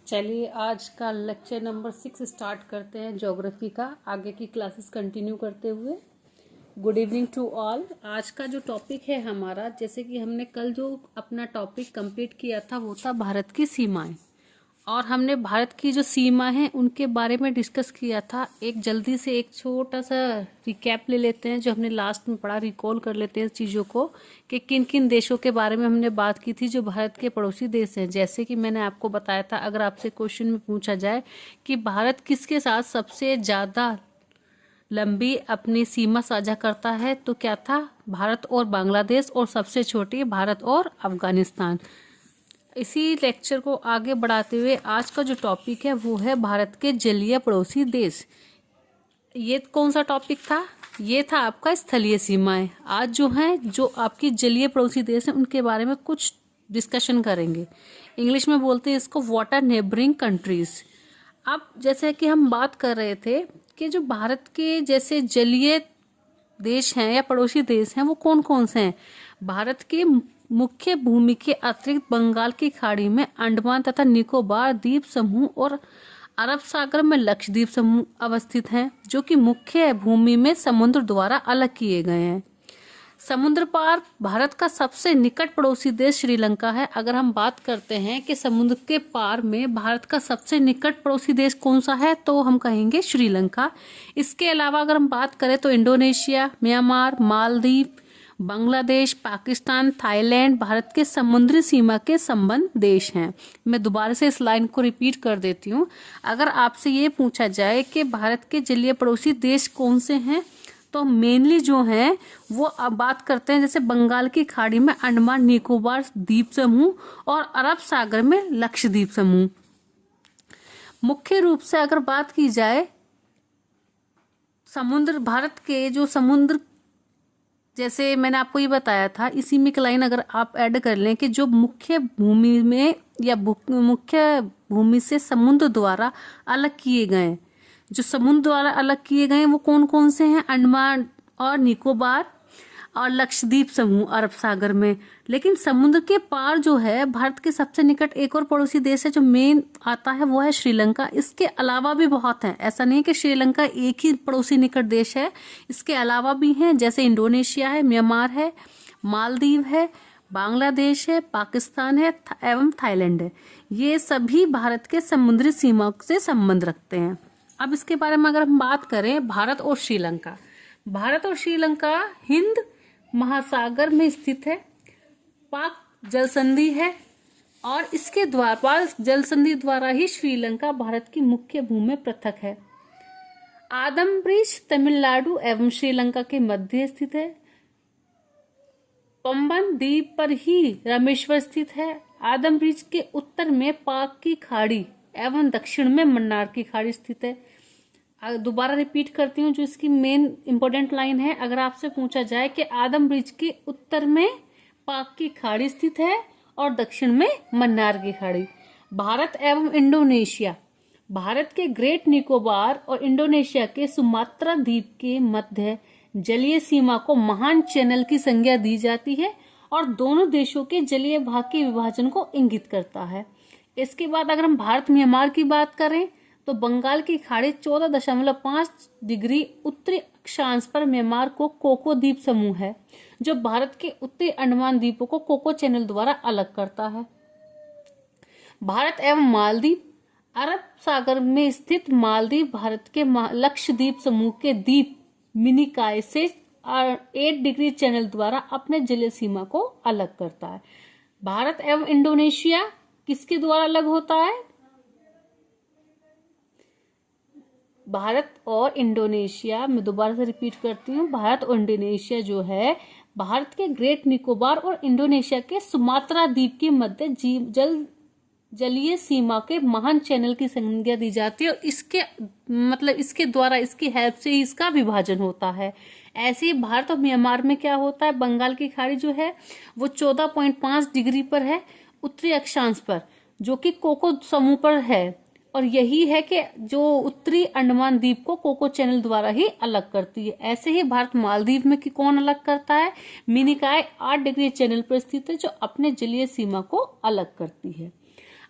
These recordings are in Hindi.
चलिए आज का लेक्चर नंबर 6 स्टार्ट करते हैं ज्योग्राफी का, आगे की क्लासेस कंटिन्यू करते हुए। Good evening to all. आज का जो टॉपिक है हमारा, जैसे कि हमने कल जो अपना टॉपिक कंप्लीट किया था वो था भारत की सीमाएं, और हमने भारत की जो सीमा है उनके बारे में डिस्कस किया था। एक जल्दी से एक छोटा सा रिकैप ले लेते हैं जो हमने लास्ट में पढ़ा, रिकॉल कर लेते हैं चीज़ों को कि किन किन देशों के बारे में हमने बात की थी जो भारत के पड़ोसी देश हैं। जैसे कि मैंने आपको बताया था, अगर आपसे क्वेश्चन में पूछा जाए कि भारत किसके साथ सबसे ज़्यादा लंबी अपनी सीमा साझा करता है, तो क्या था? भारत और बांग्लादेश, और सबसे छोटी भारत और अफगानिस्तान। इसी लेक्चर को आगे बढ़ाते हुए आज का जो टॉपिक है वो है भारत के जलीय पड़ोसी देश। ये कौन सा टॉपिक था? ये था आपका स्थलीय सीमाएं। आज जो हैं, जो आपकी जलीय पड़ोसी देश हैं, उनके बारे में कुछ डिस्कशन करेंगे। इंग्लिश में बोलते हैं इसको वाटर नेबरिंग कंट्रीज। अब जैसे कि हम बात कर रहे थे कि जो भारत के जैसे जलीय देश हैं या पड़ोसी देश हैं वो कौन कौन से हैं। भारत के मुख्य भूमि के अतिरिक्त बंगाल की खाड़ी में अंडमान तथा निकोबार द्वीप समूह और अरब सागर में लक्षद्वीप समूह अवस्थित हैं, जो कि मुख्य भूमि में समुद्र द्वारा अलग किए गए हैं। समुद्र पार भारत का सबसे निकट पड़ोसी देश श्रीलंका है। अगर हम बात करते हैं कि समुद्र के पार में भारत का सबसे निकट पड़ोसी देश कौन सा है, तो हम कहेंगे श्रीलंका। इसके अलावा अगर हम बात करें तो Indonesia, Myanmar, Maldives, Bangladesh, Pakistan, Thailand Bharat के समुद्री सीमा के संबंध देश हैं। मैं दोबारा से इस लाइन को रिपीट कर देती हूँ। अगर आपसे ये पूछा जाए कि भारत के जलीय पड़ोसी देश कौन से हैं, तो मेनली जो हैं वो अब बात करते हैं जैसे बंगाल की खाड़ी में अंडमान निकोबार द्वीप समूह और अरब सागर में लक्षद्वीप समूह। मुख्य रूप से अगर बात की जाए समुद्र, भारत के जो समुद्र, जैसे मैंने आपको ये बताया था, इसी में एक लाइन अगर आप ऐड कर लें कि जो मुख्य भूमि में या मुख्य भूमि से समुद्र द्वारा अलग किए गए, जो समुद्र द्वारा अलग किए गए वो कौन कौन से हैं? अंडमान और निकोबार और लक्षद्वीप समूह अरब सागर में। लेकिन समुद्र के पार जो है भारत के सबसे निकट एक और पड़ोसी देश है जो मेन आता है, वो है श्रीलंका। इसके अलावा भी बहुत हैं, ऐसा नहीं कि श्रीलंका एक ही पड़ोसी निकट देश है, इसके अलावा भी हैं, जैसे इंडोनेशिया है, म्यांमार है, मालदीव है, बांग्लादेश है, पाकिस्तान है एवं थाईलैंड है। ये सभी भारत के समुद्री सीमा से संबंध रखते हैं। अब इसके बारे में अगर हम बात करें, भारत और श्रीलंका, भारत और श्रीलंका हिंद महासागर में स्थित है, पाक जल संधि है, और इसके द्वारा जल संधि द्वारा ही श्रीलंका भारत की मुख्य भूमि पृथक है। आदम ब्रिज तमिलनाडु एवं श्रीलंका के मध्य स्थित है। पंबन द्वीप पर ही रामेश्वर स्थित है। आदम ब्रिज के उत्तर में पाक की खाड़ी एवं दक्षिण में मन्नार की खाड़ी स्थित है। दोबारा रिपीट करती हूँ जो इसकी मेन इंपॉर्टेंट लाइन है। अगर आपसे पूछा जाए कि आदम ब्रिज के उत्तर में पाक की खाड़ी स्थित है और दक्षिण में मन्नार की खाड़ी। भारत एवं इंडोनेशिया, भारत के ग्रेट निकोबार और इंडोनेशिया के सुमात्रा द्वीप के मध्य जलीय सीमा को महान चैनल की संज्ञा दी जाती है और दोनों देशों के जलीय भाग के विभाजन को इंगित करता है। इसके बाद अगर हम भारत म्यांमार की बात करें तो बंगाल की खाड़ी 14.5 डिग्री उत्तरी अक्षांश पर म्यांमार को कोको द्वीप समूह है, जो भारत के उत्तरी अंडमान द्वीपों को कोको चैनल द्वारा अलग करता है। भारत एवं मालदीव, अरब सागर में स्थित मालदीव भारत के लक्षद्वीप समूह के द्वीप मिनिकॉय से 8 डिग्री चैनल द्वारा अपने जलीय सीमा को अलग करता है। भारत एवं इंडोनेशिया किसके द्वारा अलग होता है? भारत और इंडोनेशिया, मैं दोबारा से रिपीट करती हूँ, भारत और इंडोनेशिया जो है भारत के ग्रेट निकोबार और इंडोनेशिया के सुमात्रा द्वीप के मध्य जलीय सीमा के महान चैनल की संज्ञा दी जाती है और इसके द्वारा, इसकी हेल्प से ही इसका विभाजन होता है। ऐसे ही भारत और म्यांमार में क्या होता है, बंगाल की खाड़ी जो है वो 14.5 डिग्री पर है उत्तरी अक्षांश पर, जो कि कोको समूह पर है, और यही है कि जो उत्तरी अंडमान द्वीप को कोको चैनल द्वारा ही अलग करती है। ऐसे ही भारत मालदीव में कि कौन अलग करता है? मिनिकॉय 8 डिग्री चैनल पर स्थित है, जो अपने जलीय सीमा को अलग करती है।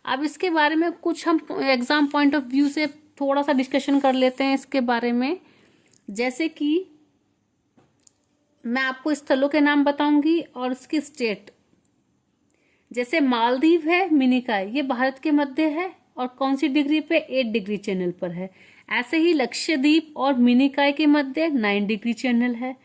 अब इसके बारे में कुछ हम एग्जाम पॉइंट ऑफ व्यू से थोड़ा सा डिस्कशन कर लेते हैं इसके बारे में। जैसे कि मैं आपको स्थलों के नाम बताऊंगी और उसकी स्टेट। जैसे मालदीव है, मिनिकॉय, ये भारत के मध्य है और कौन सी डिग्री पे, 8 डिग्री चैनल पर है। ऐसे ही लक्षद्वीप और मिनिकॉय के मध्य 9 डिग्री चैनल है।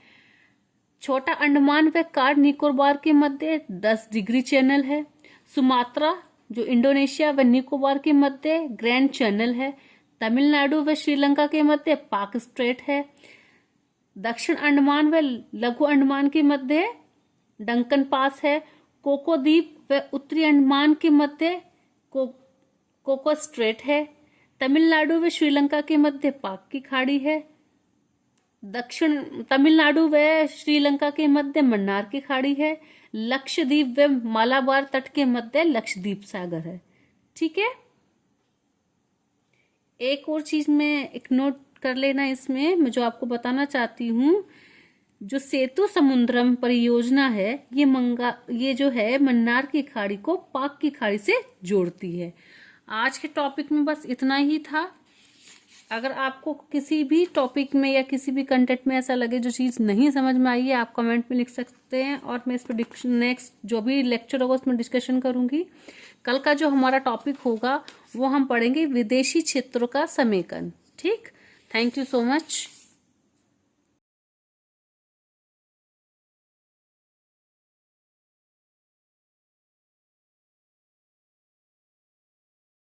छोटा अंडमान व कार निकोबार के मध्य 10 डिग्री चैनल है। सुमात्रा जो इंडोनेशिया व निकोबार के मध्य ग्रैंड चैनल है। तमिलनाडु व श्रीलंका के मध्य पाक स्ट्रेट है। दक्षिण अंडमान व लघु अंडमान के मध्य डंकन पास है। कोको द्वीप व उत्तरी अंडमान के मध्य कोको स्ट्रेट है। तमिलनाडु व श्रीलंका के मध्य पाक की खाड़ी है। दक्षिण तमिलनाडु व श्रीलंका के मध्य मन्नार की खाड़ी है। लक्षद्वीप व मालाबार तट के मध्य लक्षद्वीप सागर है। ठीक है, एक और चीज में एक नोट कर लेना इसमें, मैं जो आपको बताना चाहती हूँ, जो सेतु समुद्रम परियोजना है ये जो है मन्नार की खाड़ी को पाक की खाड़ी से जोड़ती है। आज के टॉपिक में बस इतना ही था। अगर आपको किसी भी टॉपिक में या किसी भी कंटेंट में ऐसा लगे जो चीज़ नहीं समझ में आई है, आप कमेंट में लिख सकते हैं और मैं इस पर नेक्स्ट जो भी लेक्चर होगा उसमें डिस्कशन करूंगी। कल का जो हमारा टॉपिक होगा वो हम पढ़ेंगे विदेशी क्षेत्रों का समेकन। ठीक, थैंक यू सो मच।